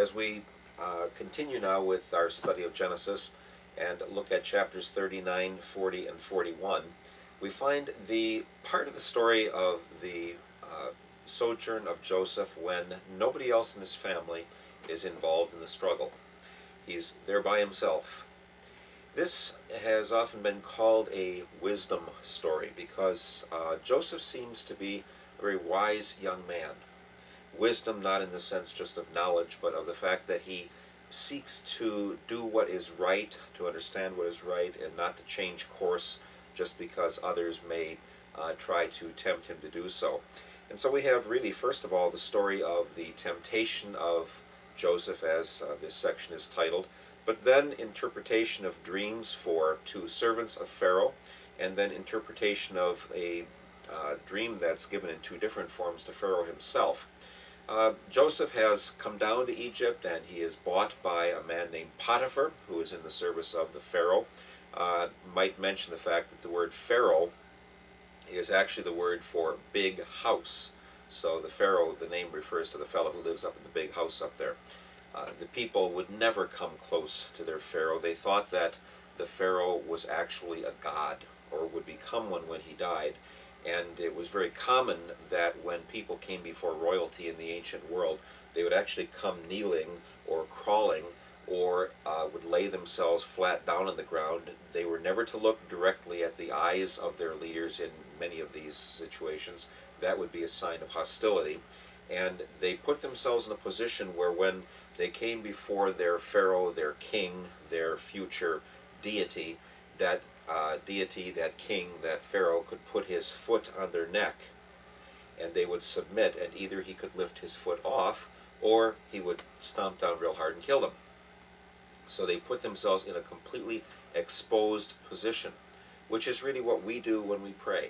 as we continue now with our study of Genesis and look at chapters 39, 40, and 41, we find the part of the story of the sojourn of Joseph when nobody else in his family is involved in the struggle. He's there by himself. This has often been called a wisdom story because Joseph seems to be a very wise young man. Wisdom not in the sense just of knowledge, but of the fact that he seeks to do what is right, to understand what is right, and not to change course just because others may try to tempt him to do so. And so we have really, first of all, the story of the temptation of Joseph, as this section is titled, but then interpretation of dreams for two servants of Pharaoh, and then interpretation of a dream that's given in two different forms to Pharaoh himself. Joseph has come down to Egypt, and he is bought by a man named Potiphar, who is in the service of the Pharaoh. Might mention the fact that the word Pharaoh is actually the word for big house. So the Pharaoh, the name refers to the fellow who lives up in the big house up there. The people would never come close to their Pharaoh. They thought that the Pharaoh was actually a god, or would become one when he died. And it was very common that when people came before royalty in the ancient world, they would actually come kneeling or crawling, or would lay themselves flat down on the ground. They were never to look directly at the eyes of their leaders in many of these situations. That would be a sign of hostility. And they put themselves in a position where when they came before their Pharaoh, their king, their future deity, that deity, that king, that Pharaoh could put his foot on their neck, and they would submit, and either he could lift his foot off, or he would stomp down real hard and kill them. So they put themselves in a completely exposed position, which is really what we do when we pray.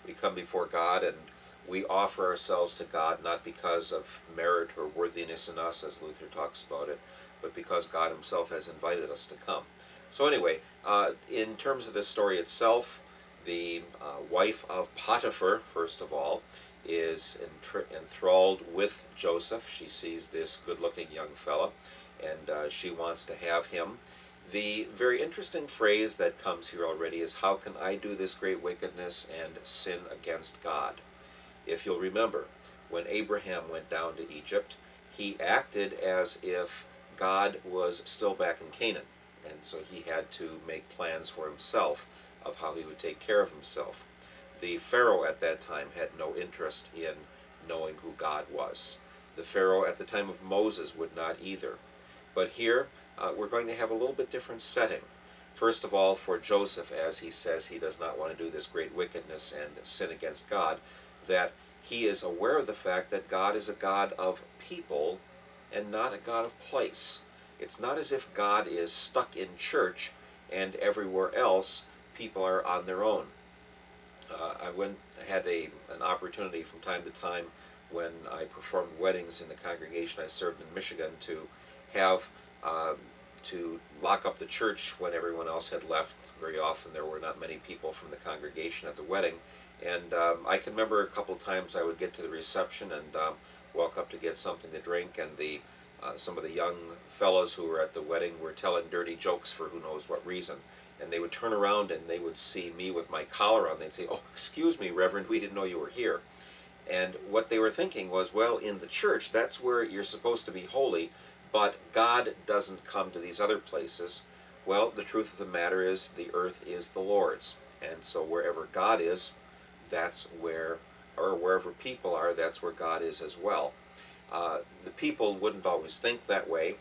We come before God and we offer ourselves to God not because of merit or worthiness in us, as Luther talks about it, but because God himself has invited us to come. So anyway, in terms of this story itself, the wife of Potiphar, first of all, is enthralled with Joseph. She sees this good-looking young fella, and she wants to have him. The very interesting phrase that comes here already is, how can I do this great wickedness and sin against God? If you'll remember, when Abraham went down to Egypt, he acted as if God was still back in Canaan. And so he had to make plans for himself of how he would take care of himself. The Pharaoh at that time had no interest in knowing who God was. The Pharaoh at the time of Moses would not either. But here we're going to have a little bit different setting. First of all, for Joseph, as he says he does not want to do this great wickedness and sin against God, that he is aware of the fact that God is a God of people and not a God of place. It's not as if God is stuck in church and everywhere else people are on their own. I had an opportunity from time to time when I performed weddings in the congregation I served in Michigan to have to lock up the church when everyone else had left. Very often there were not many people from the congregation at the wedding. And I can remember a couple times I would get to the reception and walk up to get something to drink, and some of the young fellows who were at the wedding were telling dirty jokes for who knows what reason. And they would turn around and they would see me with my collar on. They'd say, "Oh, excuse me, Reverend, we didn't know you were here." And what they were thinking was, well, in the church, that's where you're supposed to be holy, but God doesn't come to these other places. Well, the truth of the matter is the earth is the Lord's. And so wherever God is, that's where, or wherever people are, that's where God is as well. The people wouldn't always think that way,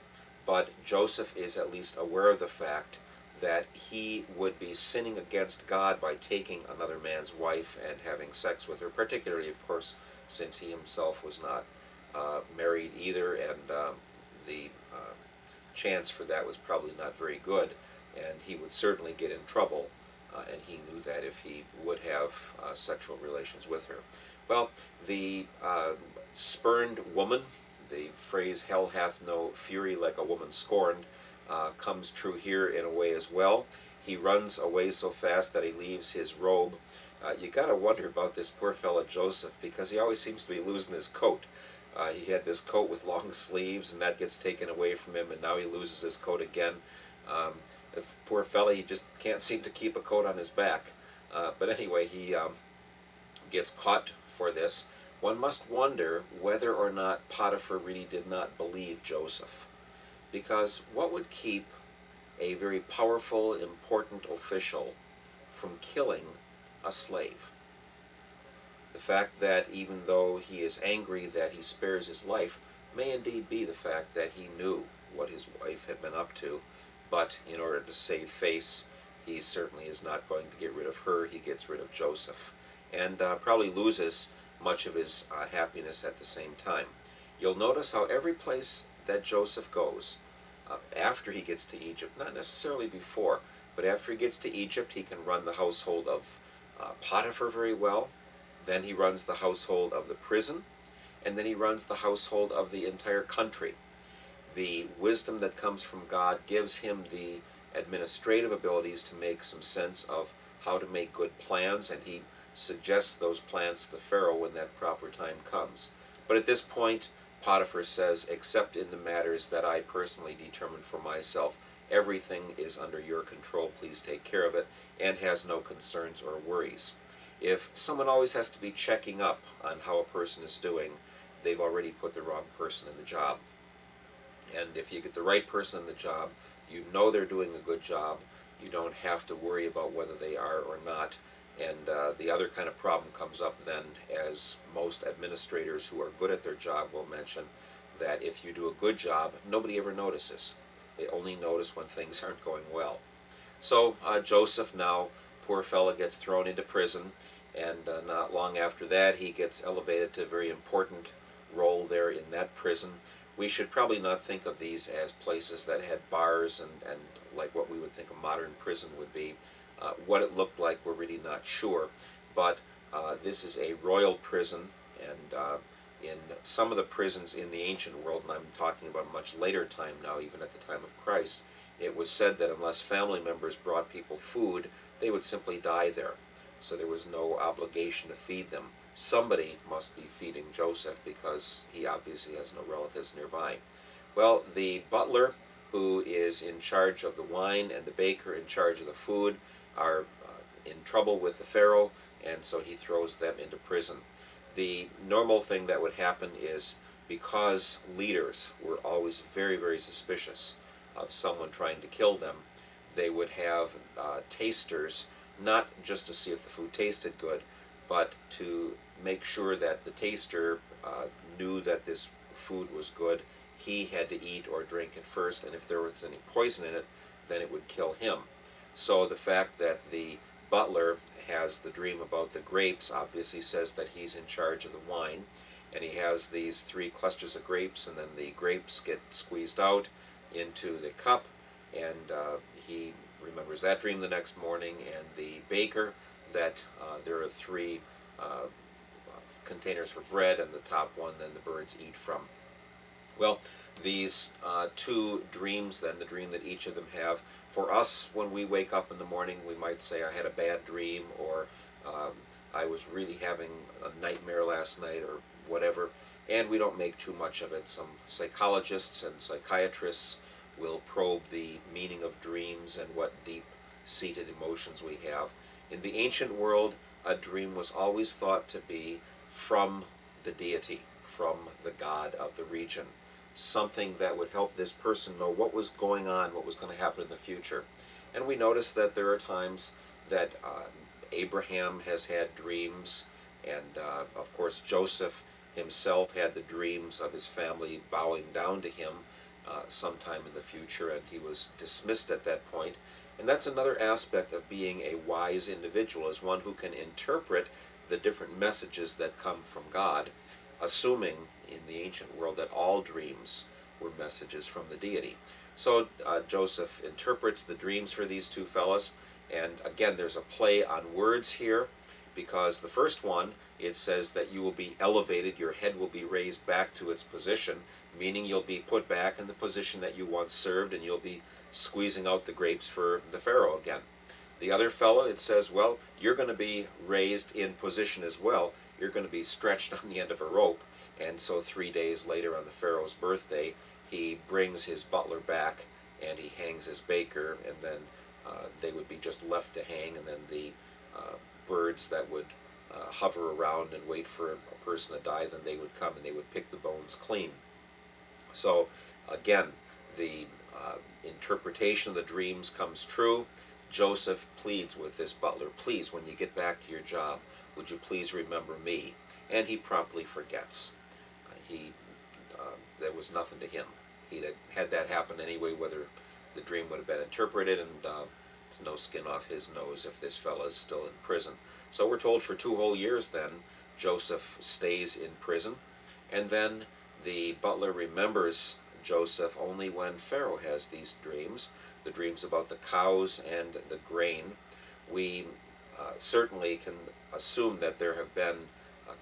but Joseph is at least aware of the fact that he would be sinning against God by taking another man's wife and having sex with her, particularly, of course, since he himself was not married either, and the chance for that was probably not very good, and he would certainly get in trouble, and he knew that if he would have sexual relations with her. Well, the spurned woman, the phrase, hell hath no fury like a woman scorned, comes true here in a way as well. He runs away so fast that he leaves his robe. You got to wonder about this poor fellow Joseph, because he always seems to be losing his coat. He had this coat with long sleeves, and that gets taken away from him, and now he loses his coat again. Um, the poor fella, he just can't seem to keep a coat on his back. But anyway, he gets caught for this. One must wonder whether or not Potiphar really did not believe Joseph. Because what would keep a very powerful, important official from killing a slave? The fact that even though he is angry that he spares his life may indeed be the fact that he knew what his wife had been up to, but in order to save face, he certainly is not going to get rid of her. He gets rid of Joseph, and probably loses much of his happiness at the same time. You'll notice how every place that Joseph goes, after he gets to Egypt, not necessarily before, but after he gets to Egypt, he can run the household of Potiphar very well. Then he runs the household of the prison, and then he runs the household of the entire country. The wisdom that comes from God gives him the administrative abilities to make some sense of how to make good plans, and he suggests those plans to the Pharaoh when that proper time comes. But at this point, Potiphar says, except in the matters that I personally determine for myself, everything is under your control, please take care of it, and has no concerns or worries. If someone always has to be checking up on how a person is doing, they've already put the wrong person in the job. And if you get the right person in the job, you know they're doing a good job. You don't have to worry about whether they are or not. And the other kind of problem comes up then, as most administrators who are good at their job will mention, that if you do a good job, nobody ever notices. They only notice when things aren't going well. So Joseph now, poor fellow, gets thrown into prison, and not long after that he gets elevated to a very important role there in that prison. We should probably not think of these as places that had bars and like what we would think a modern prison would be. What it looked like we're really not sure, but this is a royal prison, and in some of the prisons in the ancient world, and I'm talking about a much later time now, even at the time of Christ, it was said that unless family members brought people food, they would simply die there. So there was no obligation to feed them. Somebody must be feeding Joseph because he obviously has no relatives nearby. Well, the butler, who is in charge of the wine, and the baker in charge of the food, are in trouble with the Pharaoh, and so he throws them into prison. The normal thing that would happen is, because leaders were always very, very suspicious of someone trying to kill them, they would have tasters, not just to see if the food tasted good, but to make sure that the taster knew that this food was good. He had to eat or drink it first, and if there was any poison in it, then it would kill him. So the fact that the butler has the dream about the grapes obviously says that he's in charge of the wine, and he has these 3 clusters of grapes, and then the grapes get squeezed out into the cup, and he remembers that dream the next morning. And the baker, that there are 3 containers for bread, and the top one then the birds eat from. Well, these 2 dreams then, the dream that each of them have, for us, when we wake up in the morning, we might say, I had a bad dream, or I was really having a nightmare last night, or whatever, and we don't make too much of it. Some psychologists and psychiatrists will probe the meaning of dreams and what deep-seated emotions we have. In the ancient world, a dream was always thought to be from the deity, from the god of the region, something that would help this person know what was going on, what was going to happen in the future. And we notice that there are times that Abraham has had dreams, and of course Joseph himself had the dreams of his family bowing down to him sometime in the future, and he was dismissed at that point. And that's another aspect of being a wise individual, is one who can interpret the different messages that come from God, assuming in the ancient world that all dreams were messages from the deity. So Joseph interprets the dreams for these 2 fellows, and again there's a play on words here, because the first one, it says that you will be elevated, your head will be raised back to its position, meaning you'll be put back in the position that you once served, and you'll be squeezing out the grapes for the Pharaoh again. The other fellow, it says, well, you're going to be raised in position as well. You're going to be stretched on the end of a rope, And so 3 days later, on the Pharaoh's birthday, he brings his butler back and he hangs his baker, and then they would be just left to hang, and then the uh, birds that would hover around and wait for a person to die, then they would come and they would pick the bones clean. So again, the interpretation of the dreams comes true. Joseph pleads with this butler, please, when you get back to your job, would you please remember me? And he promptly forgets. He There was nothing to him. He'd had that happen anyway, whether the dream would have been interpreted, and it's no skin off his nose if this fellow is still in prison. So we're told for 2 whole years then, Joseph stays in prison, and then the butler remembers Joseph only when Pharaoh has these dreams, the dreams about the cows and the grain. We certainly can assume that there have been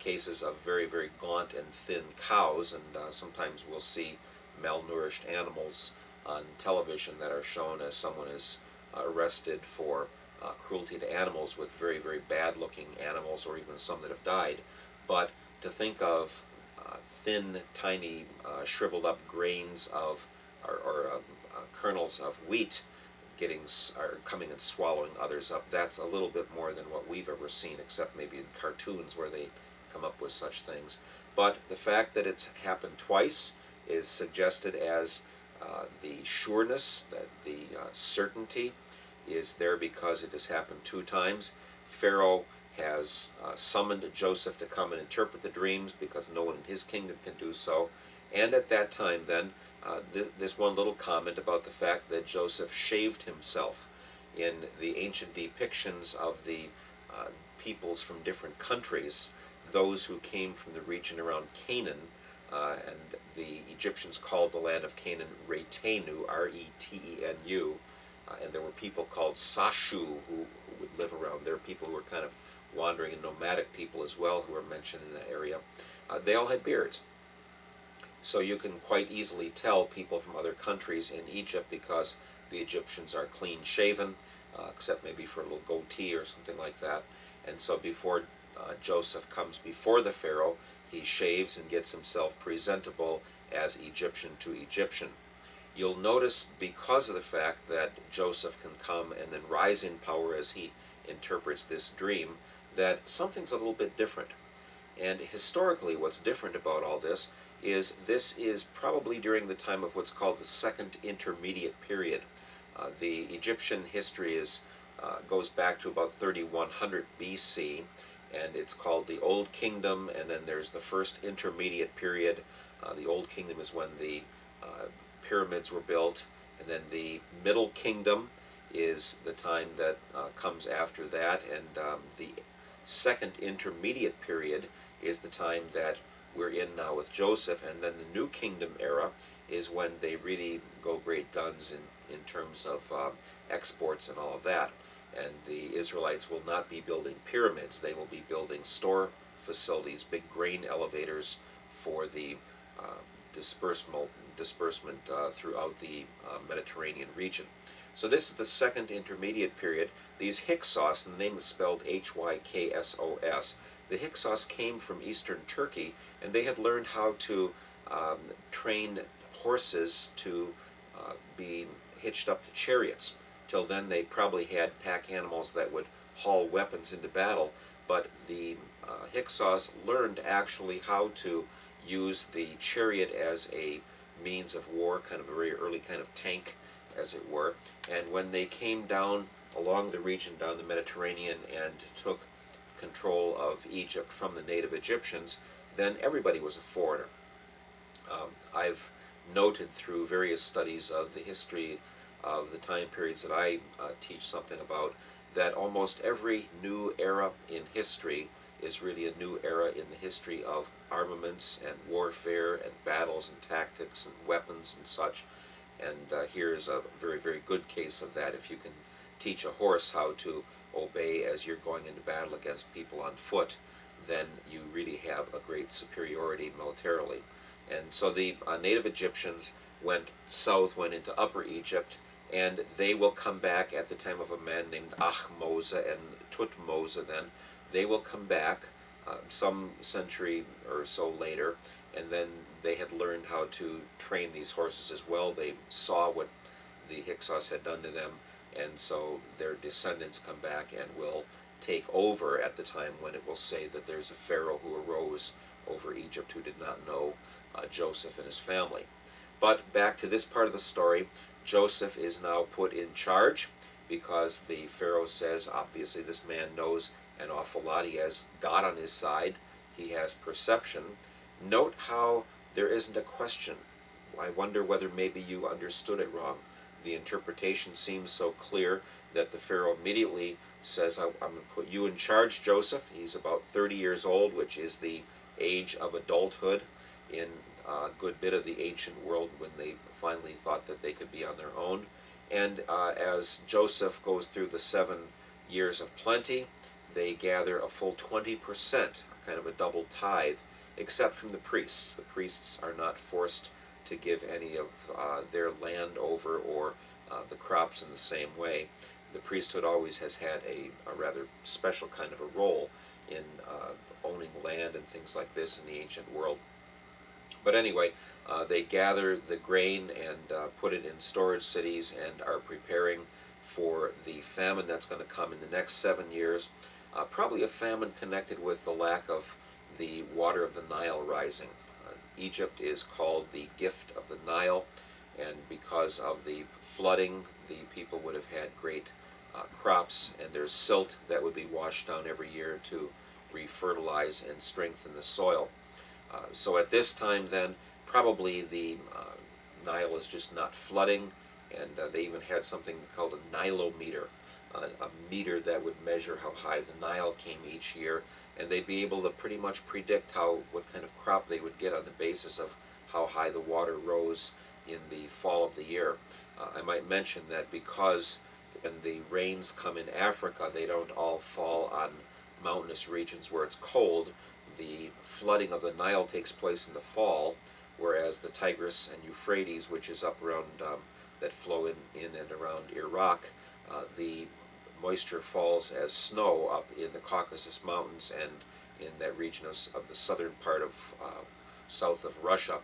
cases of very, very gaunt and thin cows, and sometimes we'll see malnourished animals on television that are shown as someone is arrested for cruelty to animals, with very, very bad looking animals, or even some that have died. But to think of thin, tiny, shriveled up grains of, or kernels of wheat or coming and swallowing others up, that's a little bit more than what we've ever seen, except maybe in cartoons where they come up with such things. But the fact that it's happened twice is suggested as the sureness, that the certainty is there because it has happened 2 times. Pharaoh has summoned Joseph to come and interpret the dreams because no one in his kingdom can do so. And at that time then, this one little comment about the fact that Joseph shaved himself. In the ancient depictions of the peoples from different countries, those who came from the region around Canaan, and the Egyptians called the land of Canaan Retenu, R-E-T-E-N-U, and there were people called Sashu who would live around there, people who were kind of wandering and nomadic people as well who were mentioned in the area. They all had beards. So you can quite easily tell people from other countries in Egypt because the Egyptians are clean shaven, except maybe for a little goatee or something like that. And so before Joseph comes before the Pharaoh, he shaves and gets himself presentable as Egyptian to Egyptian. You'll notice, because of the fact that Joseph can come and then rise in power as he interprets this dream, that something's a little bit different. And historically, what's different about all this is probably during the time of what's called the Second Intermediate Period. The Egyptian history goes back to about 3100 BC, and it's called the Old Kingdom, and then there's the First Intermediate Period. The Old Kingdom is when the pyramids were built, and then the Middle Kingdom is the time that comes after that, and the Second Intermediate Period is the time that we're in now with Joseph, and then the New Kingdom era is when they really go great guns in terms of exports and all of that. And the Israelites will not be building pyramids, they will be building store facilities, big grain elevators for the disbursement throughout the Mediterranean region. So this is the Second Intermediate Period. These Hyksos, and the name is spelled Hyksos, the Hyksos came from eastern Turkey, and they had learned how to train horses to be hitched up to chariots. Till then they probably had pack animals that would haul weapons into battle, but the Hyksos learned actually how to use the chariot as a means of war, kind of a very early kind of tank, as it were. And when they came down along the region, down the Mediterranean, and took control of Egypt from the native Egyptians, then everybody was a foreigner. I've noted through various studies of the history of the time periods that I teach something about, that almost every new era in history is really a new era in the history of armaments and warfare and battles and tactics and weapons and such. And here's a very, very good case of that. If you can teach a horse how to obey as you're going into battle against people on foot, then you really have a great superiority militarily. And so the native Egyptians went south, went into Upper Egypt, and they will come back at the time of a man named Ahmose and Tutmose then. They will come back some century or so later, and then they had learned how to train these horses as well. They saw what the Hyksos had done to them, and so their descendants come back and will take over at the time when it will say that there's a Pharaoh who arose over Egypt who did not know Joseph and his family. But back to this part of the story, Joseph is now put in charge because the Pharaoh says, obviously this man knows an awful lot. He has God on his side. He has perception. Note how there isn't a question. I wonder whether maybe you understood it wrong. The interpretation seems so clear that the Pharaoh immediately says, I'm going to put you in charge, Joseph. He's about 30 years old, which is the age of adulthood in a good bit of the ancient world when they finally thought that they could be on their own. And as Joseph goes through the 7 years of plenty, they gather a full 20%, kind of a double tithe, except from the priests. The priests are not forced to give any of their land over or the crops in the same way. The priesthood always has had a rather special kind of a role in owning land and things like this in the ancient world. But anyway, they gather the grain and put it in storage cities and are preparing for the famine that's going to come in the next 7 years. Probably a famine connected with the lack of the water of the Nile rising. Egypt is called the gift of the Nile, and because of the flooding, the people would have had great crops, and there's silt that would be washed down every year to refertilize and strengthen the soil. So at this time then, probably the Nile is just not flooding, and they even had something called a Nilometer, a meter that would measure how high the Nile came each year, and they'd be able to pretty much predict what kind of crop they would get on the basis of how high the water rose in the fall of the year. I might mention that because when the rains come in Africa, they don't all fall on mountainous regions where it's cold. The flooding of the Nile takes place in the fall, whereas the Tigris and Euphrates, which is up around, that flow in and around Iraq, the moisture falls as snow up in the Caucasus Mountains and in that region of the southern part of south of Russia,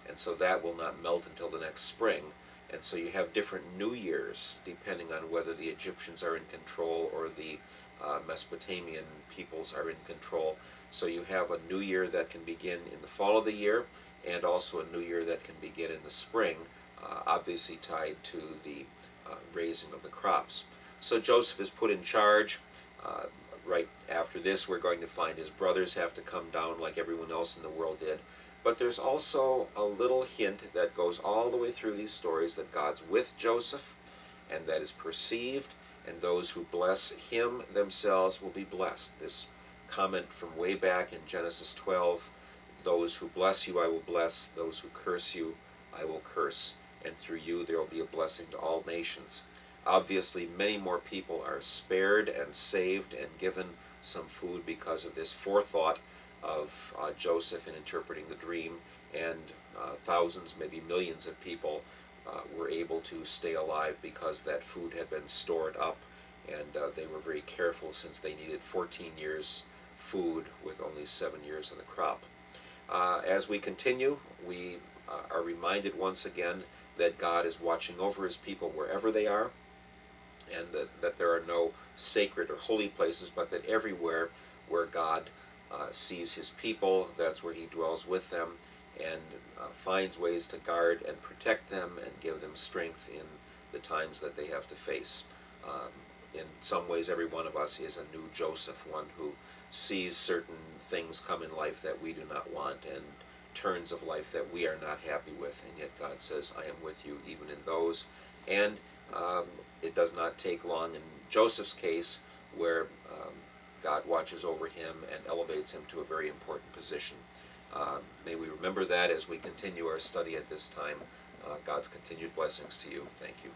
and so that will not melt until the next spring. And so you have different New Years depending on whether the Egyptians are in control or the Mesopotamian peoples are in control. So you have a New Year that can begin in the fall of the year, and also a New Year that can begin in the spring, obviously tied to the raising of the crops. So Joseph is put in charge. Right after this, we're going to find his brothers have to come down like everyone else in the world did. But there's also a little hint that goes all the way through these stories that God's with Joseph, and that is perceived, and those who bless him themselves will be blessed. This comment from way back in Genesis 12, those who bless you I will bless, those who curse you I will curse, and through you there will be a blessing to all nations. Obviously, many more people are spared and saved and given some food because of this forethought of Joseph in interpreting the dream, and thousands, maybe millions of people were able to stay alive because that food had been stored up, and they were very careful since they needed 14 years food with only 7 years of the crop. As we continue, we are reminded once again that God is watching over his people wherever they are, and that there are no sacred or holy places, but that everywhere where God sees his people, that's where he dwells with them, and finds ways to guard and protect them and give them strength in the times that they have to face. In some ways, every one of us is a new Joseph, one who sees certain things come in life that we do not want, and turns of life that we are not happy with, and yet God says, I am with you even in those. And it does not take long in Joseph's case, where God watches over him and elevates him to a very important position. May we remember that as we continue our study at this time. God's continued blessings to you. Thank you.